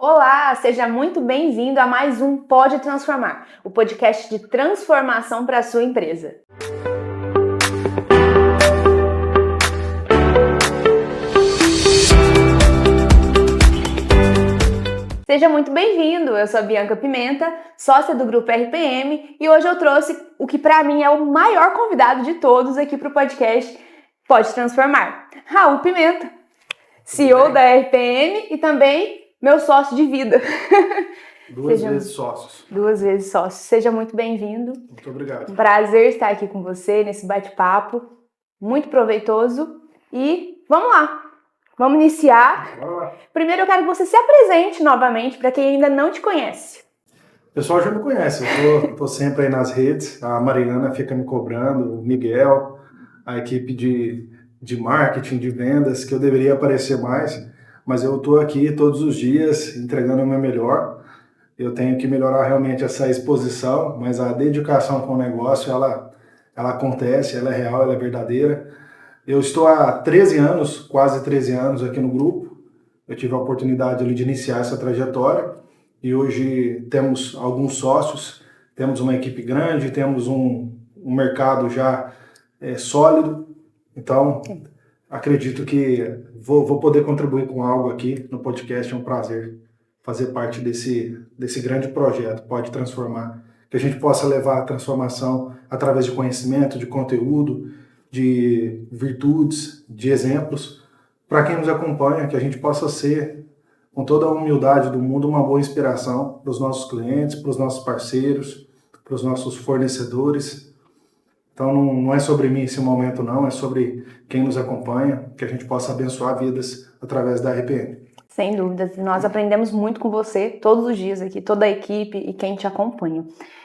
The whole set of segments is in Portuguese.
Olá, seja muito bem-vindo a mais um Pode Transformar, o podcast de transformação para a sua empresa. Seja muito bem-vindo, eu sou a Bianca Pimenta, sócia do Grupo RPM, e hoje eu trouxe o que para mim é o maior convidado de todos aqui para o podcast Pode Transformar, Raul Pimenta, CEO da RPM e também meu sócio de vida. Duas vezes sócios. Duas vezes sócio. Seja muito bem-vindo. Muito obrigado. Um prazer estar aqui com você nesse bate-papo, muito proveitoso. E vamos lá, vamos iniciar. Bora lá. Primeiro eu quero que você se apresente novamente para quem ainda não te conhece. O pessoal já me conhece, eu tô sempre aí nas redes, a Mariana fica me cobrando, o Miguel, a equipe de marketing, de vendas, que eu deveria aparecer mais, mas eu tô aqui todos os dias entregando o meu melhor. Eu tenho que melhorar realmente essa exposição, mas a dedicação com o negócio, ela acontece, ela é real, ela é verdadeira. Eu estou há 13 anos, quase 13 anos aqui no grupo. Eu tive a oportunidade ali de iniciar essa trajetória e hoje temos alguns sócios, temos uma equipe grande, temos um mercado já sólido. Então, acredito que vou poder contribuir com algo aqui no podcast. É um prazer fazer parte desse grande projeto, Pode Transformar, que a gente possa levar a transformação através de conhecimento, de conteúdo, de virtudes, de exemplos, para quem nos acompanha, que a gente possa ser, com toda a humildade do mundo, uma boa inspiração para os nossos clientes, para os nossos parceiros, para os nossos fornecedores. Então não é sobre mim esse momento não, é sobre quem nos acompanha, que a gente possa abençoar vidas através da RPM. Sem dúvidas, nós aprendemos muito com você todos os dias aqui, toda a equipe e quem te acompanha.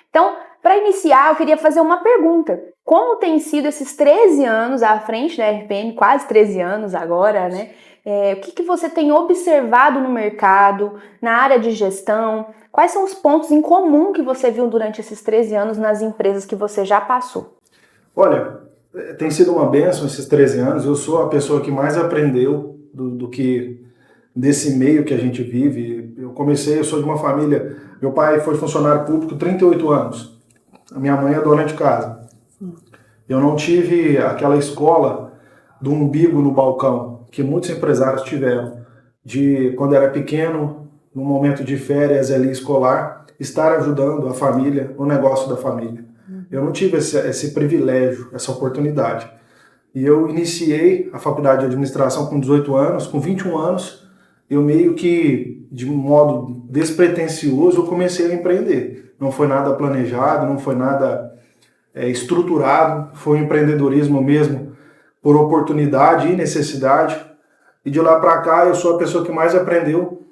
Então, para iniciar, eu queria fazer uma pergunta. Como tem sido esses 13 anos à frente da RPM, quase 13 anos agora, né? O que você tem observado no mercado, na área de gestão? Quais são os pontos em comum que você viu durante esses 13 anos nas empresas que você já passou? Olha, tem sido uma bênção esses 13 anos. Eu sou a pessoa que mais aprendeu do que desse meio que a gente vive. Eu sou de uma família, meu pai foi funcionário público 38 anos, a minha mãe é dona de casa. Eu não tive aquela escola do umbigo no balcão, que muitos empresários tiveram, de quando era pequeno, no momento de férias ali escolar, estar ajudando a família, o negócio da família. Eu não tive esse privilégio, essa oportunidade. E eu iniciei a faculdade de administração com 18 anos, com 21 anos, eu meio que, de modo despretensioso, eu comecei a empreender. Não foi nada planejado, não foi nada estruturado, foi um empreendedorismo mesmo, por oportunidade e necessidade. E de lá para cá, eu sou a pessoa que mais aprendeu,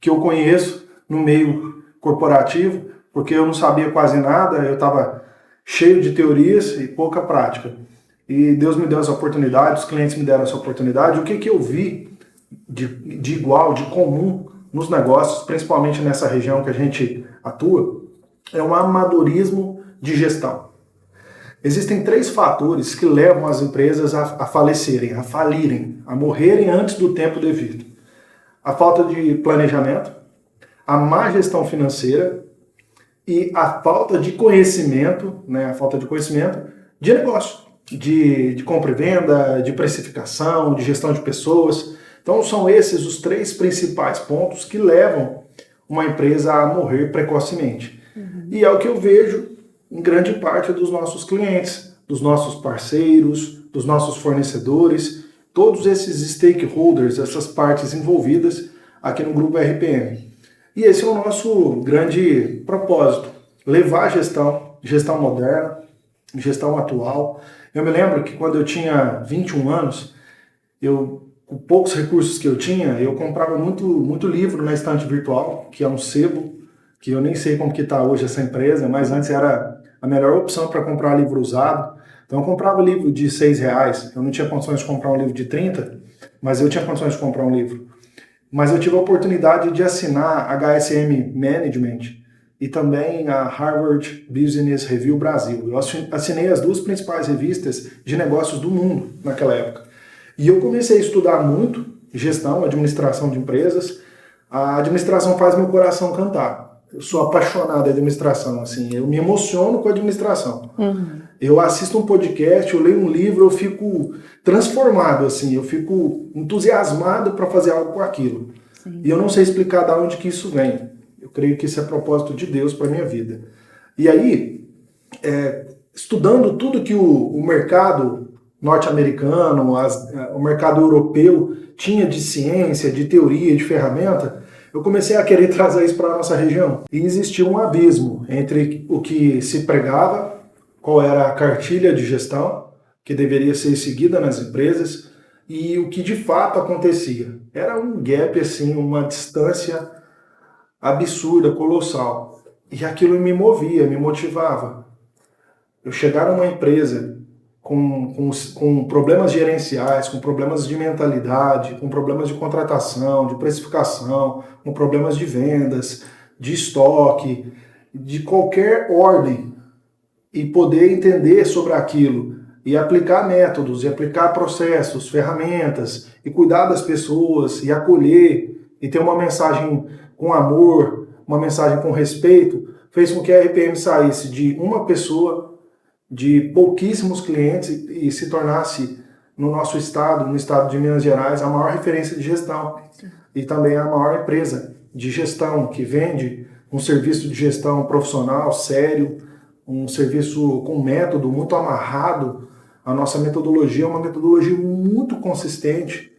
que eu conheço no meio corporativo, porque eu não sabia quase nada, eu estava cheio de teorias e pouca prática. E Deus me deu essa oportunidade, os clientes me deram essa oportunidade. O que eu vi de igual, de comum nos negócios, principalmente nessa região que a gente atua, é um amadorismo de gestão. Existem 3 fatores que levam as empresas a falecerem, a falirem, a morrerem antes do tempo devido. A falta de planejamento, a má gestão financeira e a falta de conhecimento, a falta de conhecimento de negócio, de compra e venda, de precificação, de gestão de pessoas. Então são esses os 3 principais pontos que levam uma empresa a morrer precocemente. E é o que eu vejo em grande parte dos nossos clientes, dos nossos parceiros, dos nossos fornecedores, todos esses stakeholders, essas partes envolvidas aqui no Grupo RPM. E esse é o nosso grande propósito, levar a gestão moderna, gestão atual. Eu me lembro que quando eu tinha 21 anos, com poucos recursos que eu tinha, eu comprava muito livro na estante virtual, que é um sebo, que eu nem sei como que está hoje essa empresa, mas antes era a melhor opção para comprar livro usado. Então eu comprava livro de R$6, eu não tinha condições de comprar um livro de 30, mas eu tinha condições de comprar um livro. Mas eu tive a oportunidade de assinar a HSM Management e também a Harvard Business Review Brasil. Eu assinei as 2 principais revistas de negócios do mundo naquela época. E eu comecei a estudar muito gestão, administração de empresas, A administração faz meu coração cantar. Eu sou apaixonado em administração, assim, eu me emociono com a administração. Eu assisto um podcast, eu leio um livro, eu fico transformado, assim, eu fico entusiasmado para fazer algo com aquilo. Sim. E eu não sei explicar de onde que isso vem. Eu creio que isso é propósito de Deus para minha vida. E aí, estudando tudo que o mercado norte-americano, o mercado europeu tinha de ciência, de teoria, de ferramenta, eu comecei a querer trazer isso para a nossa região. E existia um abismo entre o que se pregava, qual era a cartilha de gestão que deveria ser seguida nas empresas, e o que de fato acontecia. Era um gap, assim, uma distância absurda, colossal. E aquilo me movia, me motivava. Eu chegar numa empresa com problemas gerenciais, com problemas de mentalidade, com problemas de contratação, de precificação, com problemas de vendas, de estoque, de qualquer ordem, e poder entender sobre aquilo, e aplicar métodos, e aplicar processos, ferramentas, e cuidar das pessoas, e acolher, e ter uma mensagem com amor, uma mensagem com respeito, fez com que a RPM saísse de uma pessoa, de pouquíssimos clientes, e se tornasse, no nosso estado, no estado de Minas Gerais, a maior referência de gestão. E também a maior empresa de gestão que vende um serviço de gestão profissional, sério, um serviço com método muito amarrado. A nossa metodologia é uma metodologia muito consistente,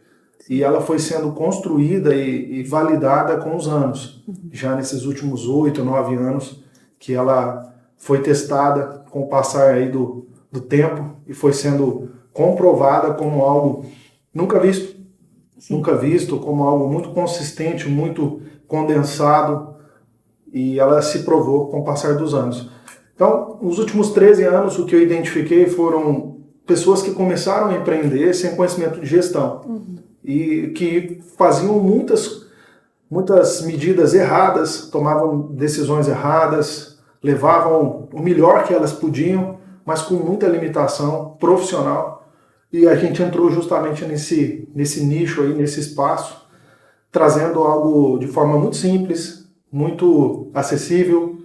e ela foi sendo construída e validada com os anos. Já nesses últimos 8, 9 anos que ela foi testada com o passar aí do tempo e foi sendo comprovada como algo nunca visto. Sim. Nunca visto, como algo muito consistente, muito condensado, e ela se provou com o passar dos anos. Então, nos últimos 13 anos, o que eu identifiquei foram pessoas que começaram a empreender sem conhecimento de gestão, e que faziam muitas medidas erradas, tomavam decisões erradas, levavam o melhor que elas podiam, mas com muita limitação profissional. E a gente entrou justamente nesse nicho aí, nesse espaço, trazendo algo de forma muito simples, muito acessível,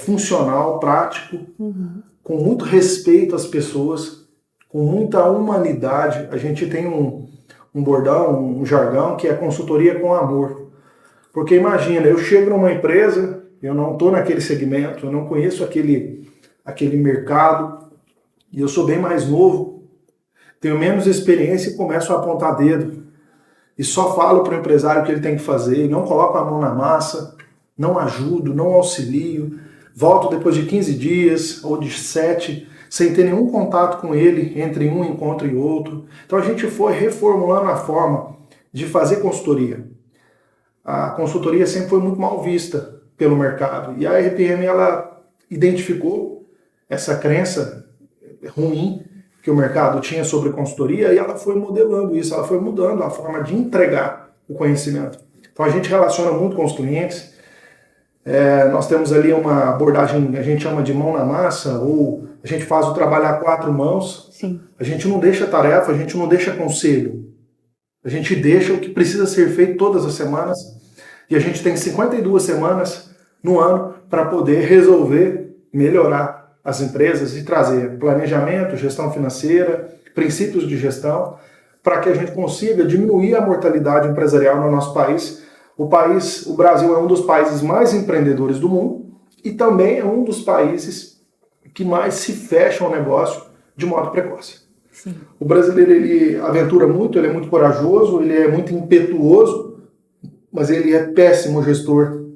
funcional, prático, com muito respeito às pessoas, com muita humanidade. A gente tem um bordão, um jargão, que é consultoria com amor. Porque imagina, eu chego numa empresa, eu não estou naquele segmento, eu não conheço aquele mercado, e eu sou bem mais novo, tenho menos experiência e começo a apontar dedo. E só falo para o empresário o que ele tem que fazer, não coloco a mão na massa, não ajudo, não auxilio, volto depois de 15 dias ou de 7, sem ter nenhum contato com ele, entre um encontro e outro. Então a gente foi reformulando a forma de fazer consultoria. A consultoria sempre foi muito mal vista pelo mercado. E a RPM, ela identificou essa crença ruim que o mercado tinha sobre consultoria, e ela foi modelando isso, ela foi mudando a forma de entregar o conhecimento. Então a gente relaciona muito com os clientes. Nós temos ali uma abordagem, a gente chama de mão na massa, ou a gente faz o trabalho a 4 mãos. Sim. A gente não deixa tarefa, a gente não deixa conselho. A gente deixa o que precisa ser feito todas as semanas, e a gente tem 52 semanas no ano para poder resolver, melhorar as empresas e trazer planejamento, gestão financeira, princípios de gestão, para que a gente consiga diminuir a mortalidade empresarial no nosso país. O Brasil é um dos países mais empreendedores do mundo, e também é um dos países que mais se fecha ao negócio de modo precoce. Sim. O brasileiro, ele aventura muito, ele é muito corajoso, ele é muito impetuoso, mas ele é péssimo gestor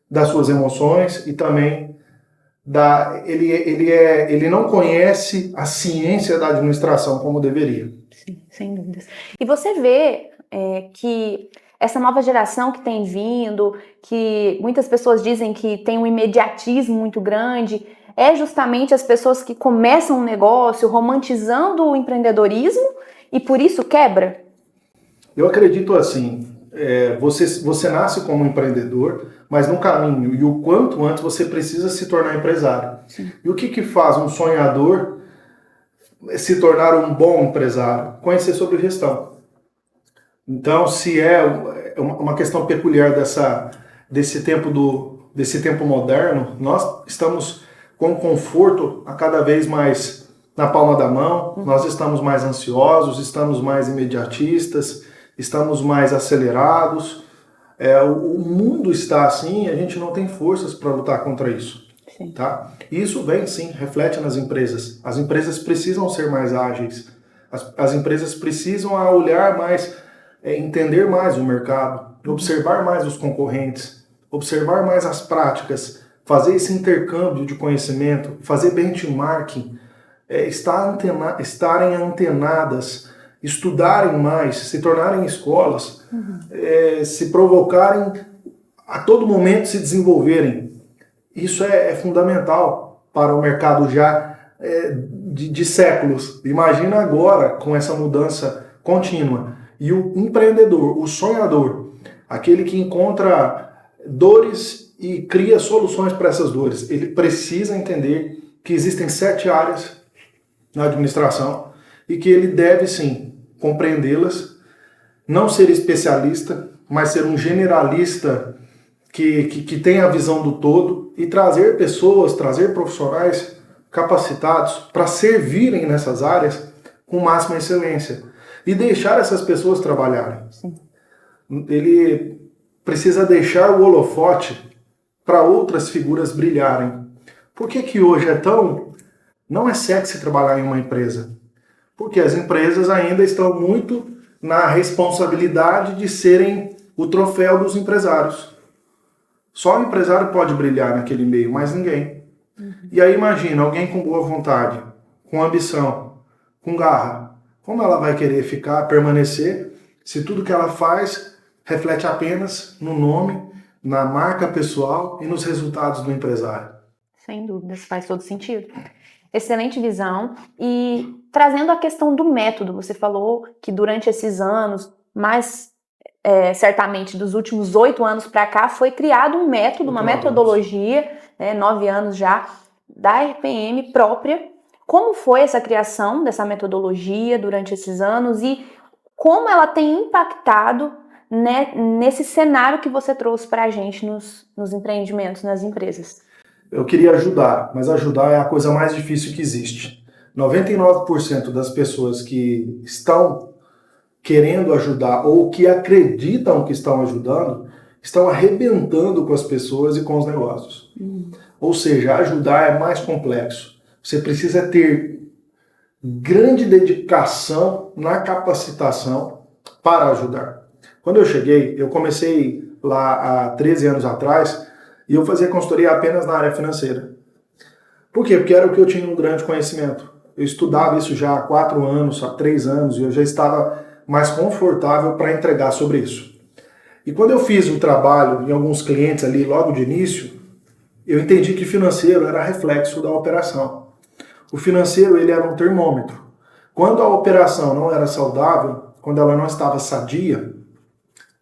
das suas emoções, e também ele não conhece a ciência da administração como deveria. Sim, sem dúvidas. E você vê que essa nova geração que tem vindo, que muitas pessoas dizem que tem um imediatismo muito grande, é justamente as pessoas que começam um negócio romantizando o empreendedorismo e por isso quebra? Eu acredito assim, você nasce como empreendedor, mas no caminho, e o quanto antes você precisa se tornar empresário. Sim. E o que faz um sonhador se tornar um bom empresário? Conhecer sobre gestão. Então, se uma questão peculiar desse tempo moderno. Nós estamos com conforto a cada vez mais na palma da mão, nós estamos mais ansiosos, estamos mais imediatistas, estamos mais acelerados. O mundo está assim e a gente não tem forças para lutar contra isso. Sim. Tá? E isso vem, sim, reflete nas empresas. As empresas precisam ser mais ágeis, as empresas precisam olhar mais, entender mais o mercado, observar mais os concorrentes, observar mais as práticas, fazer esse intercâmbio de conhecimento, fazer benchmarking, estarem antenadas, estudarem mais, se tornarem escolas, se provocarem a todo momento, se desenvolverem. Isso é fundamental para o mercado já de séculos. Imagina agora com essa mudança contínua. E o empreendedor, o sonhador, aquele que encontra dores e cria soluções para essas dores, ele precisa entender que existem 7 áreas na administração e que ele deve sim compreendê-las, não ser especialista, mas ser um generalista que tem a visão do todo e trazer pessoas, trazer profissionais capacitados para servirem nessas áreas com máxima excelência e deixar essas pessoas trabalharem. Sim. Ele precisa deixar o holofote para outras figuras brilharem. Por que hoje não é sexy trabalhar em uma empresa? Porque as empresas ainda estão muito na responsabilidade de serem o troféu dos empresários. Só o empresário pode brilhar naquele meio, mais ninguém. E aí imagina, alguém com boa vontade, com ambição, com garra, como ela vai querer permanecer, se tudo que ela faz reflete apenas no nome, na marca pessoal e nos resultados do empresário? Sem dúvidas, faz todo sentido. Excelente visão. E trazendo a questão do método, você falou que durante esses anos, certamente dos últimos 8 anos para cá, foi criado um método, uma metodologia, 9 anos já, da RPM própria. Como foi essa criação dessa metodologia durante esses anos e como ela tem impactado, né, nesse cenário que você trouxe para a gente nos empreendimentos, nas empresas? Eu queria ajudar, mas ajudar é a coisa mais difícil que existe. 99% das pessoas que estão querendo ajudar ou que acreditam que estão ajudando, estão arrebentando com as pessoas e com os negócios. Ou seja, ajudar é mais complexo. Você precisa ter grande dedicação na capacitação para ajudar. Quando eu cheguei, eu comecei lá há 13 anos atrás e eu fazia consultoria apenas na área financeira. Por quê? Porque era o que eu tinha um grande conhecimento. Eu estudava isso já há 4 anos, há 3 anos, e eu já estava mais confortável para entregar sobre isso. E quando eu fiz o trabalho em alguns clientes ali logo de início, eu entendi que financeiro era reflexo da operação. O financeiro, ele era um termômetro. Quando a operação não era saudável, quando ela não estava sadia,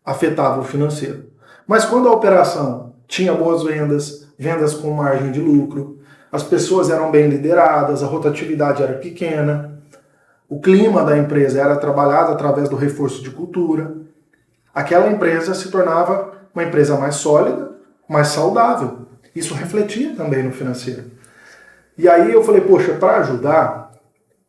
afetava o financeiro. Mas quando a operação tinha boas vendas, vendas com margem de lucro, as pessoas eram bem lideradas, a rotatividade era pequena, o clima da empresa era trabalhado através do reforço de cultura, aquela empresa se tornava uma empresa mais sólida, mais saudável. Isso refletia também no financeiro. E aí eu falei, poxa, para ajudar,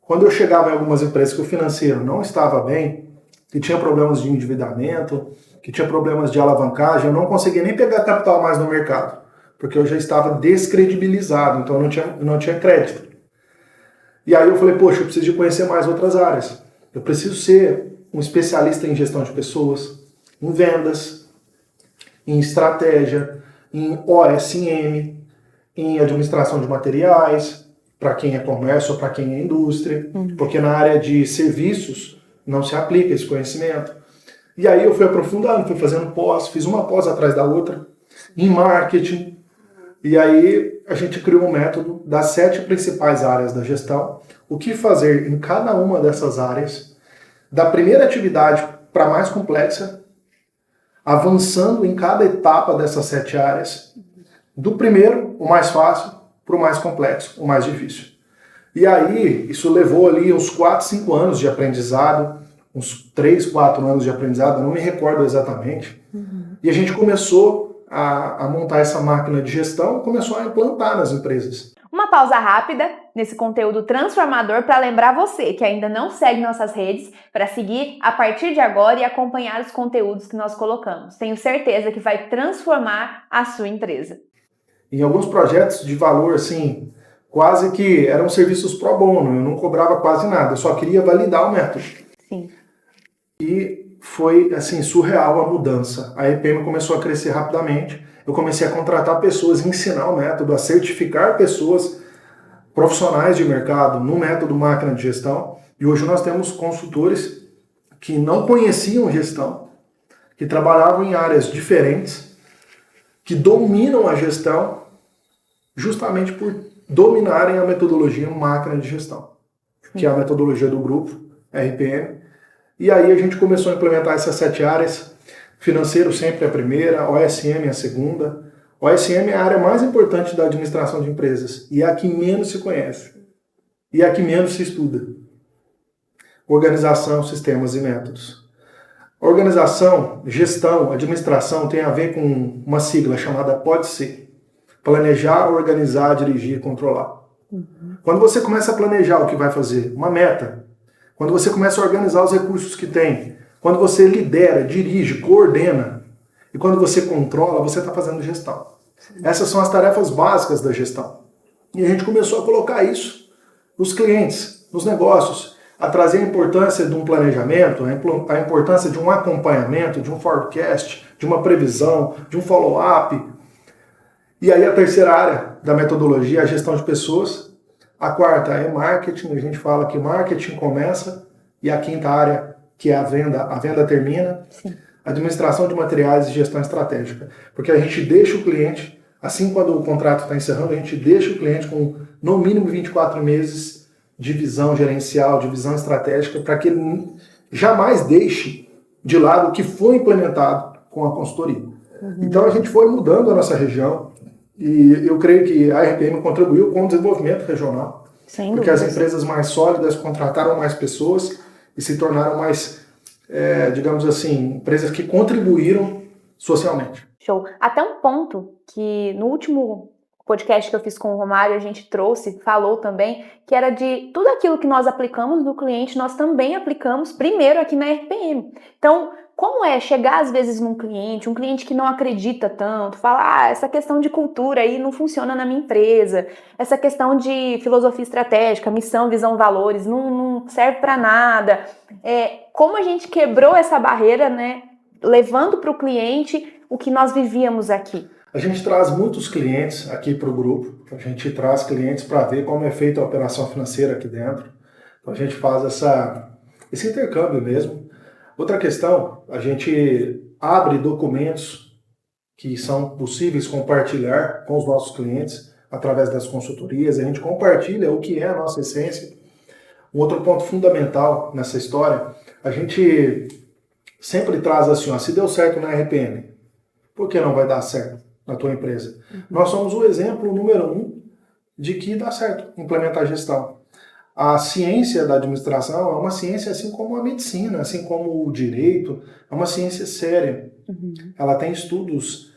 quando eu chegava em algumas empresas que o financeiro não estava bem, que tinha problemas de endividamento, que tinha problemas de alavancagem, eu não conseguia nem pegar capital mais no mercado, porque eu já estava descredibilizado, então eu não tinha crédito. E aí eu falei, poxa, eu preciso de conhecer mais outras áreas. Eu preciso ser um especialista em gestão de pessoas, em vendas, em estratégia, em OSM, em administração de materiais, para quem é comércio ou para quem é indústria, porque na área de serviços não se aplica esse conhecimento. E aí eu fui aprofundando, fui fazendo fiz uma pós atrás da outra, em marketing. E aí a gente criou um método das 7 principais áreas da gestão, o que fazer em cada uma dessas áreas, da primeira atividade para a mais complexa, avançando em cada etapa dessas 7 áreas, do primeiro, o mais fácil, para o mais complexo, o mais difícil. E aí, isso levou ali uns 4, 5 anos de aprendizado, uns 3, 4 anos de aprendizado, eu não me recordo exatamente. E a gente começou a montar essa máquina de gestão, começou a implantar nas empresas. Uma pausa rápida nesse conteúdo transformador para lembrar você que ainda não segue nossas redes para seguir a partir de agora e acompanhar os conteúdos que nós colocamos. Tenho certeza que vai transformar a sua empresa. Em alguns projetos de valor, assim, quase que eram serviços pro bono, eu não cobrava quase nada, eu só queria validar o método. Sim. E foi, assim, surreal a mudança. A RPM começou a crescer rapidamente, eu comecei a contratar pessoas, ensinar o método, a certificar pessoas profissionais de mercado no método máquina de gestão. E hoje nós temos consultores que não conheciam gestão, que trabalhavam em áreas diferentes, que dominam a gestão justamente por dominarem a metodologia máquina de gestão, que é a metodologia do grupo, RPM. E aí a gente começou a implementar essas 7 áreas. Financeiro sempre é a primeira, OSM é a segunda. OSM é a área mais importante da administração de empresas e é a que menos se conhece e é a que menos se estuda. Organização, sistemas e métodos. Organização, gestão, administração tem a ver com uma sigla chamada PODC. Planejar, organizar, dirigir, controlar. Quando você começa a planejar o que vai fazer, uma meta, quando você começa a organizar os recursos que tem, quando você lidera, dirige, coordena, e quando você controla, você está fazendo gestão. Essas são as tarefas básicas da gestão. E a gente começou a colocar isso nos clientes, nos negócios, a trazer a importância de um planejamento, a importância de um acompanhamento, de um forecast, de uma previsão, de um follow-up. E aí a terceira área da metodologia é a gestão de pessoas. A quarta é marketing, a gente fala que marketing começa, e a quinta área, que é a venda termina. Sim. Administração de materiais e gestão estratégica. Porque a gente deixa o cliente, assim quando o contrato está encerrando, a gente deixa o cliente com no mínimo 24 meses de visão gerencial, de visão estratégica, para que ele jamais deixe de lado o que foi implementado com a consultoria. Então a gente foi mudando a nossa região e eu creio que a RPM contribuiu com o desenvolvimento regional. Sem porque dúvidas. as empresas mais sólidas contrataram mais pessoas e se tornaram mais, digamos assim, empresas que contribuíram socialmente. Show. Até um ponto que no último podcast que eu fiz com o Romário, a gente falou também, que era de tudo aquilo que nós aplicamos no cliente, nós também aplicamos primeiro aqui na RPM. Então, como é chegar às vezes num cliente, um cliente que não acredita tanto, fala, essa questão de cultura aí não funciona na minha empresa, essa questão de filosofia estratégica, missão, visão, valores, não serve para nada. Como a gente quebrou essa barreira, né, levando para o cliente o que nós vivíamos aqui. A gente traz muitos clientes aqui para o grupo, a gente traz clientes para ver como é feita a operação financeira aqui dentro. Então a gente faz esse intercâmbio mesmo. Outra questão, a gente abre documentos que são possíveis compartilhar com os nossos clientes através das consultorias, a gente compartilha o que é a nossa essência. Um outro ponto fundamental nessa história, a gente sempre traz assim, se deu certo na RPM, por que não vai dar certo na tua empresa? Nós somos o exemplo número 1 de que dá certo implementar gestão. A ciência da administração é uma ciência assim como a medicina, assim como o direito, é uma ciência séria. Ela tem estudos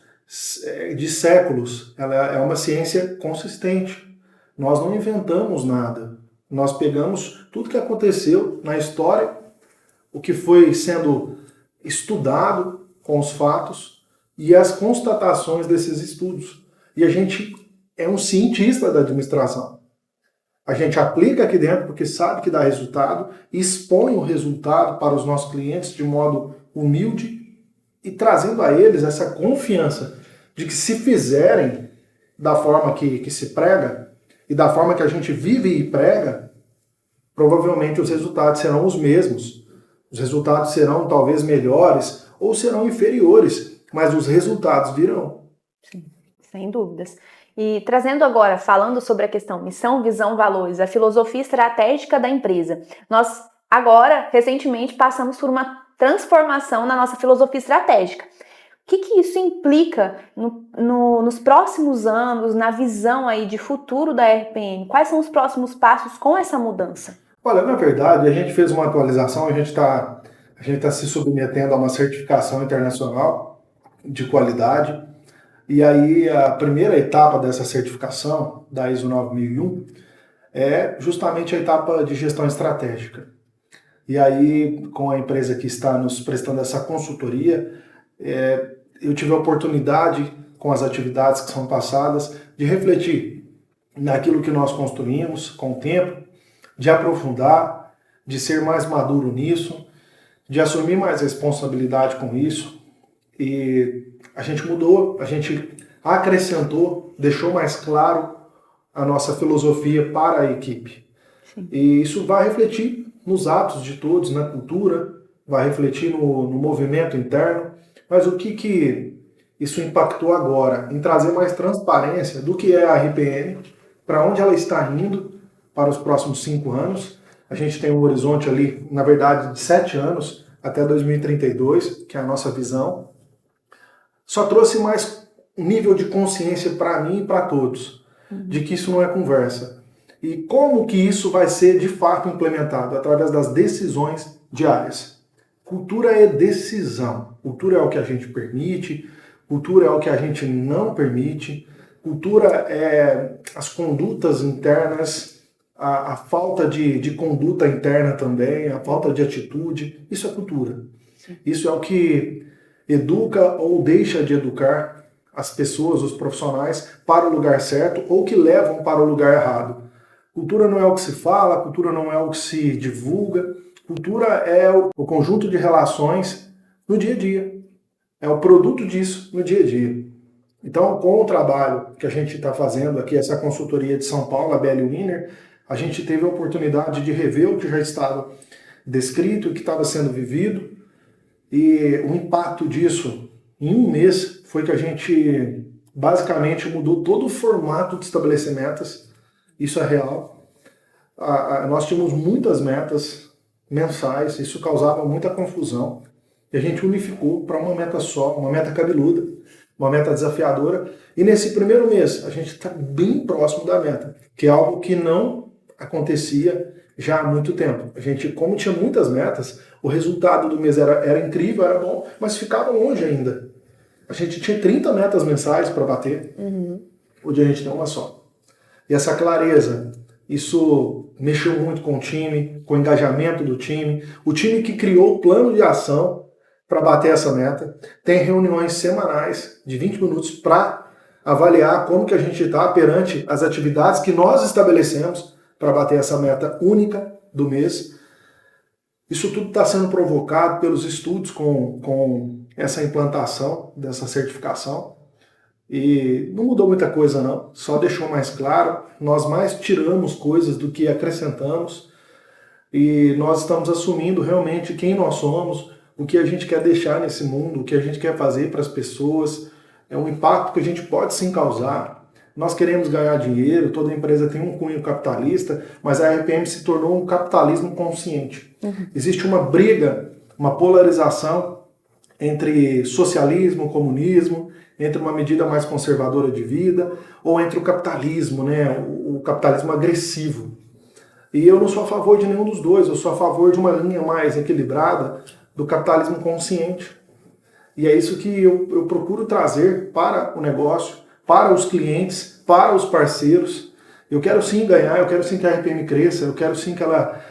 de séculos, ela é uma ciência consistente. Nós não inventamos nada, nós pegamos tudo que aconteceu na história, o que foi sendo estudado com os fatos, e as constatações desses estudos. E a gente é um cientista da administração. A gente aplica aqui dentro porque sabe que dá resultado, e expõe o resultado para os nossos clientes de modo humilde e trazendo a eles essa confiança de que se fizerem da forma que se prega e da forma que a gente vive e prega, provavelmente os resultados serão os mesmos. Os resultados serão talvez melhores ou serão inferiores, mas os resultados virão. Sim, sem dúvidas. E trazendo agora, falando sobre a questão missão, visão, valores, a filosofia estratégica da empresa. Nós agora, recentemente, passamos por uma transformação na nossa filosofia estratégica. O que isso implica nos próximos anos, na visão aí de futuro da RPM? Quais são os próximos passos com essa mudança? Olha, na verdade, a gente fez uma atualização, a gente tá se submetendo a uma certificação internacional de qualidade. E aí, a primeira etapa dessa certificação, da ISO 9001, é justamente a etapa de gestão estratégica. E aí, com a empresa que está nos prestando essa consultoria, eu tive a oportunidade, com as atividades que são passadas, de refletir naquilo que nós construímos com o tempo, de aprofundar, de ser mais maduro nisso, de assumir mais responsabilidade com isso. E a gente mudou, a gente acrescentou, deixou mais claro a nossa filosofia para a equipe. Sim. E isso vai refletir nos atos de todos, na cultura, vai refletir no movimento interno. Mas o que isso impactou agora? Em trazer mais transparência do que é a RPM, para onde ela está indo para os próximos 5 anos. A gente tem um horizonte ali, na verdade, de 7 anos, até 2032, que é a nossa visão. Só trouxe mais um nível de consciência para mim e para todos, de que isso não é conversa. E como que isso vai ser de fato implementado? Através das decisões diárias. Cultura é decisão. Cultura é o que a gente permite, cultura é o que a gente não permite, cultura é as condutas internas, a falta de conduta interna também, a falta de atitude. Isso é cultura. Isso é o que educa ou deixa de educar as pessoas, os profissionais, para o lugar certo ou que levam para o lugar errado. Cultura não é o que se fala, cultura não é o que se divulga, cultura é o conjunto de relações no dia a dia. É o produto disso no dia a dia. Então, com o trabalho que a gente está fazendo aqui, essa consultoria de São Paulo, a BL Winner, a gente teve a oportunidade de rever o que já estava descrito, o que estava sendo vivido, e o impacto disso em um mês foi que a gente basicamente mudou todo o formato de estabelecer metas. Isso é real. Nós tínhamos muitas metas mensais, isso causava muita confusão. E a gente unificou para uma meta só, uma meta cabeluda, uma meta desafiadora. E nesse primeiro mês, a gente está bem próximo da meta, que é algo que não acontecia já há muito tempo. A gente, como tinha muitas metas, o resultado do mês era incrível, era bom, mas ficava longe ainda. A gente tinha 30 metas mensais para bater, hoje a gente tem uma só. E essa clareza, isso mexeu muito com o time, com o engajamento do time. O time que criou o plano de ação para bater essa meta, tem reuniões semanais de 20 minutos para avaliar como que a gente está perante as atividades que nós estabelecemos para bater essa meta única do mês. Isso tudo está sendo provocado pelos estudos com essa implantação dessa certificação. E não mudou muita coisa não, só deixou mais claro, nós mais tiramos coisas do que acrescentamos e nós estamos assumindo realmente quem nós somos, o que a gente quer deixar nesse mundo, o que a gente quer fazer para as pessoas, é um impacto que a gente pode sim causar. Nós queremos ganhar dinheiro, toda empresa tem um cunho capitalista, mas a RPM se tornou um capitalismo consciente. Existe uma briga, uma polarização entre socialismo, comunismo, entre uma medida mais conservadora de vida, ou entre o capitalismo, né, o capitalismo agressivo. E eu não sou a favor de nenhum dos dois, eu sou a favor de uma linha mais equilibrada do capitalismo consciente. E é isso que eu procuro trazer para o negócio, para os clientes, para os parceiros. Eu quero sim ganhar, eu quero sim que a RPM cresça, eu quero sim que ela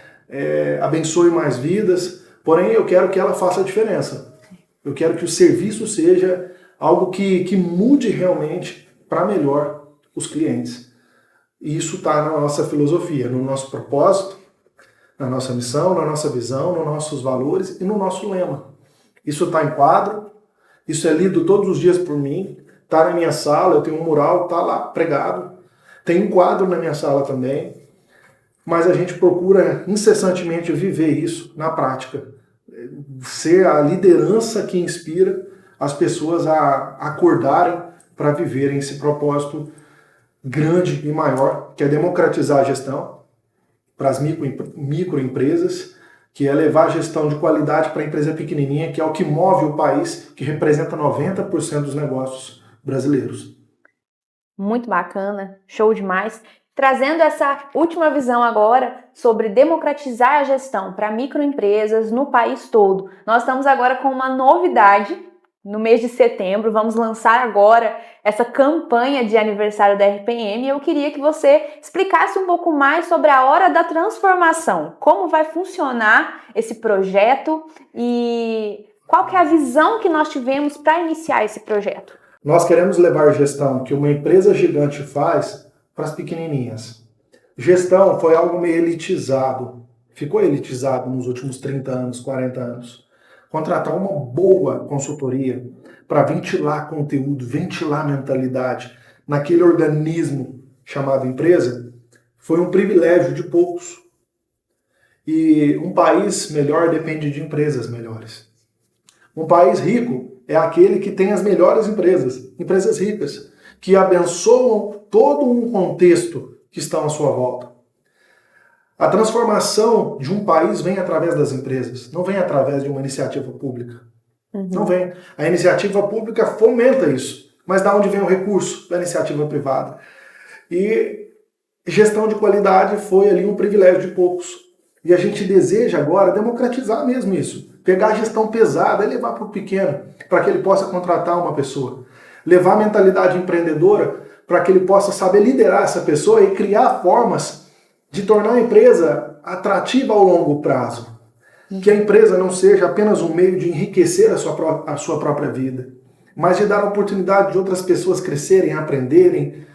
abençoe mais vidas, porém eu quero que ela faça a diferença. Eu quero que o serviço seja algo que mude realmente para melhor os clientes. E isso está na nossa filosofia, no nosso propósito, na nossa missão, na nossa visão, nos nossos valores e no nosso lema. Isso está em quadro, isso é lido todos os dias por mim, está na minha sala, eu tenho um mural, está lá pregado. Tem um quadro na minha sala também, mas a gente procura incessantemente viver isso na prática. Ser a liderança que inspira as pessoas a acordarem para viverem esse propósito grande e maior, que é democratizar a gestão para as microempresas, que é levar a gestão de qualidade para a empresa pequenininha, que é o que move o país, que representa 90% dos negócios brasileiros. Muito bacana, show demais. Trazendo essa última visão agora sobre democratizar a gestão para microempresas no país todo. Nós estamos agora com uma novidade no mês de setembro, vamos lançar agora essa campanha de aniversário da RPM e eu queria que você explicasse um pouco mais sobre a Hora da Transformação, como vai funcionar esse projeto e qual que é a visão que nós tivemos para iniciar esse projeto. Nós queremos levar gestão que uma empresa gigante faz para as pequenininhas. Gestão foi algo meio elitizado, ficou elitizado nos últimos 30 anos, 40 anos. Contratar uma boa consultoria para ventilar conteúdo, ventilar mentalidade naquele organismo chamado empresa foi um privilégio de poucos. E um país melhor depende de empresas melhores. Um país rico é aquele que tem as melhores empresas ricas, que abençoam todo um contexto que está à sua volta. A transformação de um país vem através das empresas, não vem através de uma iniciativa pública. Não vem. A iniciativa pública fomenta isso. Mas da onde vem o recurso? Da iniciativa privada. E gestão de qualidade foi ali um privilégio de poucos. E a gente deseja agora democratizar mesmo isso. Pegar a gestão pesada e levar para o pequeno, para que ele possa contratar uma pessoa. Levar a mentalidade empreendedora para que ele possa saber liderar essa pessoa e criar formas de tornar a empresa atrativa ao longo prazo. Que a empresa não seja apenas um meio de enriquecer a sua própria vida, mas de dar a oportunidade de outras pessoas crescerem, aprenderem,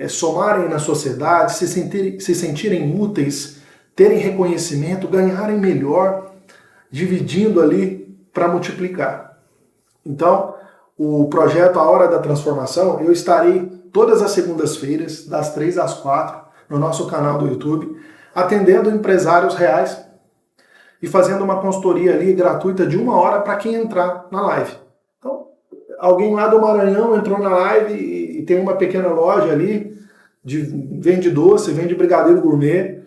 somarem na sociedade, se sentirem úteis, terem reconhecimento, ganharem melhor, dividindo ali para multiplicar. Então, o projeto A Hora da Transformação, eu estarei todas as segundas-feiras, das 3 às 4, no nosso canal do YouTube, atendendo empresários reais e fazendo uma consultoria ali gratuita de 1 hora para quem entrar na live. Então, alguém lá do Maranhão entrou na live e tem uma pequena loja ali, vende doce, vende brigadeiro gourmet,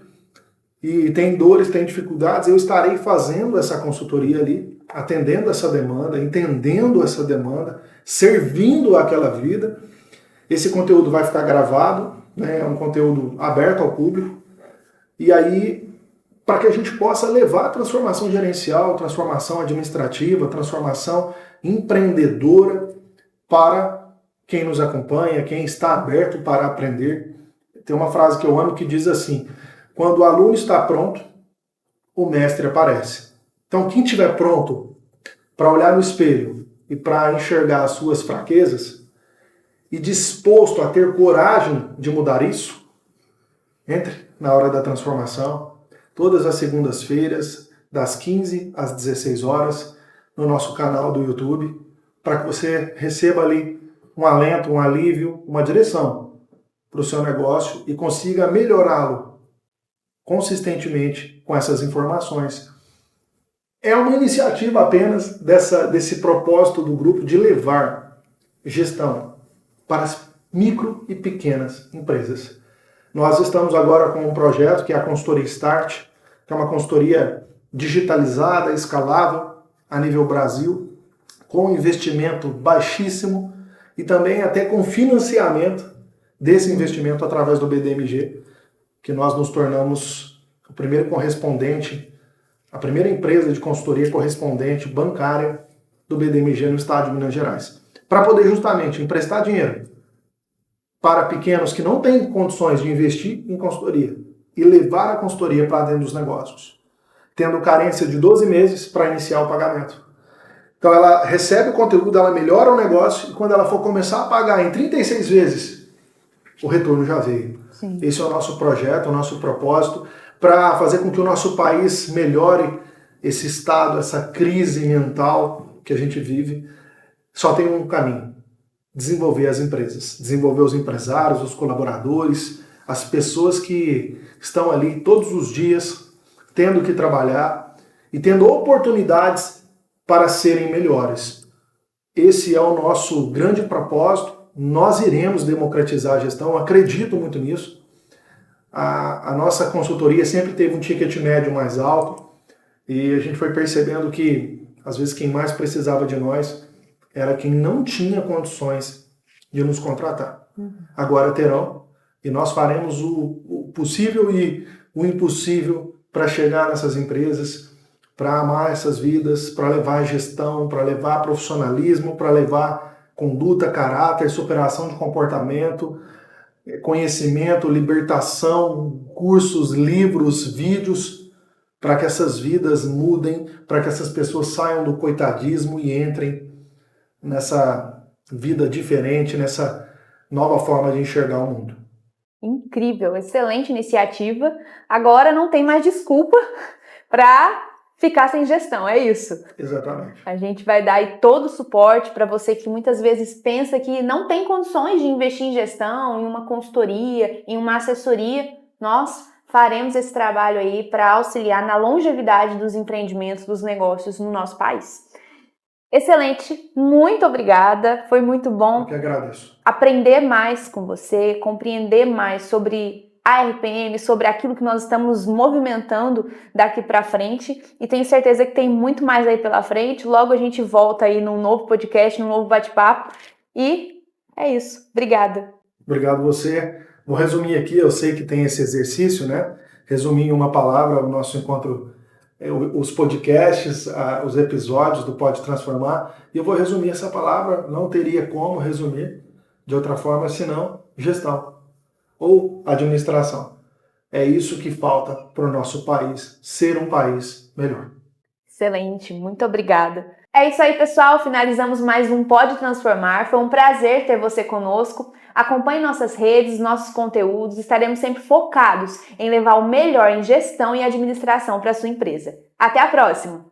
e tem dores, tem dificuldades, eu estarei fazendo essa consultoria ali, atendendo essa demanda, entendendo essa demanda, servindo aquela vida. Esse conteúdo vai ficar gravado, né, é um conteúdo aberto ao público, e aí para que a gente possa levar a transformação gerencial, transformação administrativa, transformação empreendedora para quem nos acompanha, quem está aberto para aprender. Tem uma frase que eu amo que diz assim: quando o aluno está pronto, o mestre aparece. Então quem estiver pronto para olhar no espelho e para enxergar as suas fraquezas e disposto a ter coragem de mudar isso, entre na Hora da Transformação, todas as segundas-feiras, das 15 às 16 horas, no nosso canal do YouTube, para que você receba ali um alento, um alívio, uma direção para o seu negócio e consiga melhorá-lo consistentemente com essas informações. É uma iniciativa apenas desse propósito do grupo de levar gestão para as micro e pequenas empresas. Nós estamos agora com um projeto que é a consultoria Start, que é uma consultoria digitalizada, escalável, a nível Brasil, com investimento baixíssimo e também até com financiamento desse investimento através do BDMG, que nós nos tornamos o primeiro correspondente, a primeira empresa de consultoria correspondente bancária do BDMG no estado de Minas Gerais, para poder justamente emprestar dinheiro para pequenos que não têm condições de investir em consultoria e levar a consultoria para dentro dos negócios, tendo carência de 12 meses para iniciar o pagamento. Então ela recebe o conteúdo, ela melhora o negócio e quando ela for começar a pagar em 36 vezes, o retorno já veio. Sim. Esse é o nosso projeto, o nosso propósito, para fazer com que o nosso país melhore esse estado, essa crise mental que a gente vive. Só tem um caminho: desenvolver as empresas, desenvolver os empresários, os colaboradores, as pessoas que estão ali todos os dias tendo que trabalhar e tendo oportunidades para serem melhores. Esse é o nosso grande propósito. Nós iremos democratizar a gestão, acredito muito nisso. A nossa consultoria sempre teve um ticket médio mais alto e a gente foi percebendo que, às vezes, quem mais precisava de nós era quem não tinha condições de nos contratar. Agora terão, E nós faremos o possível e o impossível para chegar nessas empresas, para amar essas vidas, para levar gestão, para levar profissionalismo, para levar conduta, caráter, superação de comportamento, conhecimento, libertação, cursos, livros, vídeos, para que essas vidas mudem, para que essas pessoas saiam do coitadismo e entrem nessa vida diferente, nessa nova forma de enxergar o mundo. Incrível, excelente iniciativa. Agora não tem mais desculpa para ficar sem gestão, é isso. Exatamente. A gente vai dar aí todo o suporte para você que muitas vezes pensa que não tem condições de investir em gestão, em uma consultoria, em uma assessoria. Nós faremos esse trabalho aí para auxiliar na longevidade dos empreendimentos, dos negócios no nosso país. Excelente, muito obrigada, foi muito bom. Eu que agradeço. Aprender mais com você, compreender mais sobre a RPM, sobre aquilo que nós estamos movimentando daqui para frente, e tenho certeza que tem muito mais aí pela frente. Logo a gente volta aí num novo podcast, num novo bate-papo, e é isso. Obrigada. Obrigado você. Vou resumir aqui, eu sei que tem esse exercício, né? Resumir em uma palavra o nosso encontro, os podcasts, os episódios do Pode Transformar, e eu vou resumir essa palavra, não teria como resumir de outra forma senão gestão ou administração. É isso que falta para o nosso país ser um país melhor. Excelente, muito obrigada. É isso aí, pessoal. Finalizamos mais um Pode Transformar. Foi um prazer ter você conosco. Acompanhe nossas redes, nossos conteúdos. Estaremos sempre focados em levar o melhor em gestão e administração para a sua empresa. Até a próxima!